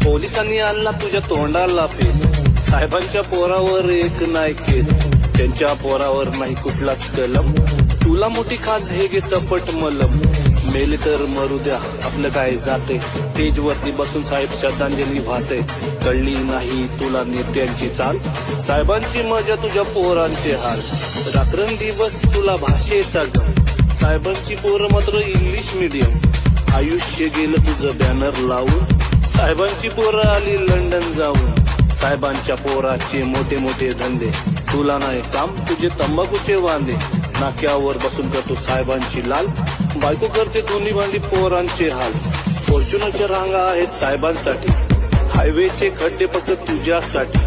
पोलिसांनी आणला तुझ्या तोंडाला फेस, साहेबांच्या पोरावर एक नाही केस, त्यांच्या पोरावर नाही कुठलाच कलम, तुला मोठी खास हे गे सपट मलम, मेले तर मरू द्या आपलं काय जाते, स्टेज वरती बसून साहेब श्रद्धांजली वाहते, कळली नाही तुला नेत्यांची चाल, साहेबांची मजा तुझ्या पोरांचे हाल, रात्रंदिवस तुला भाषेचा गम, साहेबांची पोरं मात्र इंग्लिश मीडियम, आयुष्य गेलं तुझं बॅनर लावून, साहेबांची पोरं आली लंडन जाऊन, साहेबांच्या पोराचे मोठे मोठे धंदे, तुला नाही काम तुझे तंबाखूचे वांदे, नाक्यावर बसून करतो साहेबांची लाल, बायको करते दोन्ही भांडी पोरांचे हाल, फॉर्च्युनरच्या रांगा आहेत साहेबांसाठी, हायवेचे खड्डे फक्त तुझ्यासाठी,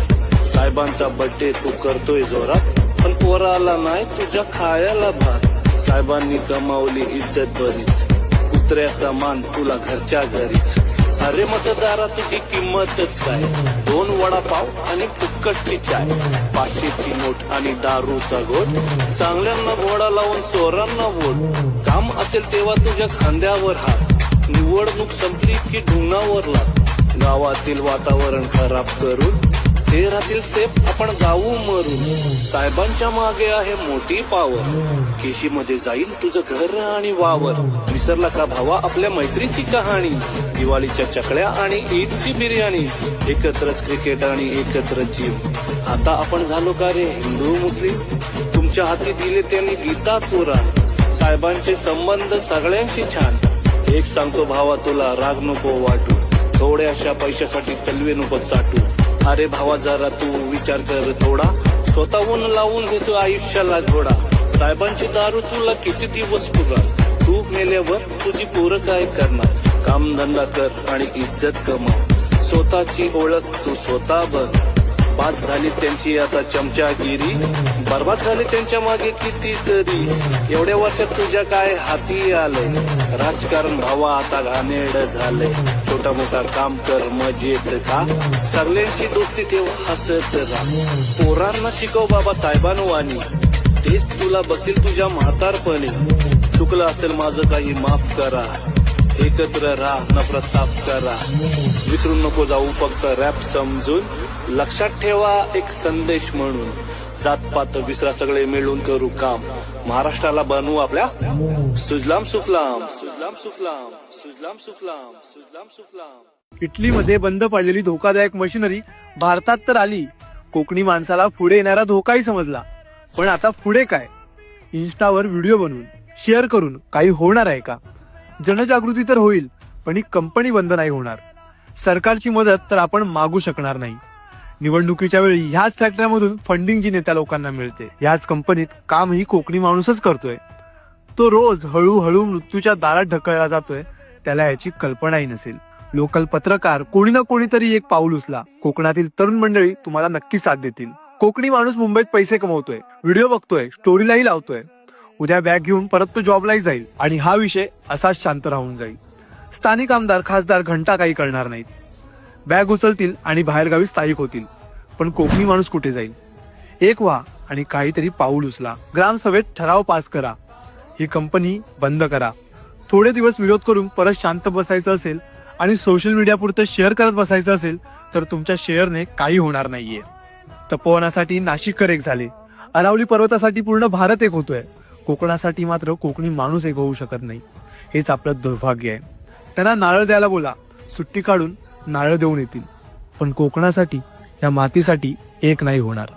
साहेबांचा बर्थडे तू करतोय जोरात, पण पोराला नाही तुझ्या खायला भात, साहेबांनी कमावली इज्जत बरीच, कुत्र्याचा मान तुला घरच्या घरीच, अरे मतदारा तुझी किंमतच काय, 2 वडापाव आणि फुक्कटची चाय, 500ची नोट आणि दारूचा घोट, चांगल्यांना घोडा लावून चोरांना वोट, काम असेल तेव्हा तुझ्या खांद्यावर हात, निवडणूक संपली की ढुंगावर लाग, गावातील वातावरण खराब करून ते राहतील सेफ आपण जाऊ मरून, साहेबांच्या मागे आहे मोठी पावर, केशीमध्ये जाईल तुझं घर आणि वावर, विसरला का भावा आपल्या मैत्रीची कहाणी, दिवाळीच्या चकल्या आणि ईदची बिर्याणी, एकत्रच क्रिकेट आणि एकत्र जीव, आता आपण झालो का रे हिंदू मुस्लिम, तुमच्या हाती दिले त्यांनी गीता कुराण, साहेबांचे संबंध सगळ्यांशी छान, एक सांगतो भावा तुला राग नको वाटू, थोड्याशा पैशासाठी तलवे नको चाटू, अरे भावा जरा तू विचार कर थोडा, स्वतःहून लावून घेतो आयुष्याला घोडा, साहेबांची दारू तुला किती दिवस पुरणार, तू मेल्यावर तुझी पोरं काय करणार, कामधंदा कर आणि इज्जत कमाव, स्वतःची ओळख तू स्वतः बघ, बाद झाली त्यांची आता चमचागिरी, बर्बाद झाली त्यांच्या मागे कितीतरी, एवढ्या वर्षात तुझ्या काय हाती आलंय, राजकारण भावा आता घाणेरड झालंय, छोटा मोठा काम कर मजेत का, सगळ्यांची दोस्ती ठेव हसत राहा, पोरांना शिकव बाबा साहेबांवानी, तेच तुला बघतील तुझ्या म्हातारपणी, चुकलं असेल माझं काही माफ करा, एकत्र राहा नफरत साफ करा, विसरून नको जाऊ फक्त रॅप समजून, लक्षात ठेवा एक संदेश म्हणून, जातपात विसरा सगळे मिळून करू काम, महाराष्ट्राला बनवू आपल्या सुजलाम सुफलाम, सुजलाम सुफलाम, सुजलाम सुफलाम, सुजलाम सुफलाम. इटलीमध्ये बंद पडलेली धोकादायक मशिनरी भारतात तर आली, कोकणी माणसाला पुढे येणारा धोकाही समजला, पण आता पुढे काय, इन्स्टावर व्हिडिओ बनवून शेअर करून काही होणार आहे का, जनजागृती तर होईल पण ही कंपनी बंद नाही होणार, सरकारची मदत तर आपण मागू शकणार नाही, निवडणुकीच्या वेळी ह्याच फॅक्टरीमधून फंडिंग जी नेत्या लोकांना मिळते, ह्याच कंपनीत काम ही कोकणी माणूसच करतोय, तो रोज हळूहळू मृत्यूच्या दारात ढकलला जातोय, त्याला याची कल्पनाही नसेल. लोकल पत्रकार कोणी ना कोणीतरी एक पाऊल उचला, कोकणातील तरुण मंडळी तुम्हाला नक्की साथ देतील. कोकणी माणूस मुंबईत पैसे कमवतोय, व्हिडिओ बघतोय, स्टोरीलाही लावतोय, उद्या बॅग घेऊन परत तो जॉबलाही जाईल आणि हा विषय असाच शांत राहून जाईल. स्थानिक आमदार खासदार घंटा काही करणार नाहीत, बॅग उचलतील आणि बाहेरगावी स्थायिक होतील, पण कोकणी माणूस कुठे जाईल. एक व्हा आणि काहीतरी पाऊल उचला, ग्रामसभेत ठराव पास करा, ही कंपनी बंद करा. थोडे दिवस विरोध करून परत शांत बसायचं असेल आणि सोशल मीडिया पुरतं शेअर करत बसायचं असेल तर तुमच्या शेअरने काही होणार नाहीये. तपोवनासाठी नाशिककर एक झाले, अरावली पर्वतासाठी पूर्ण भारत एक होतोय, कोकणासाठी मात्र कोकणी माणूस एक होऊ शकत नाही. हेच आपलं दुर्भाग्य आहे. त्यांना नारळ द्यायला बोला, सुट्टी काढून नारळ देऊन येतील, पण कोकणासाठी या मातीसाठी एक नाही होणार.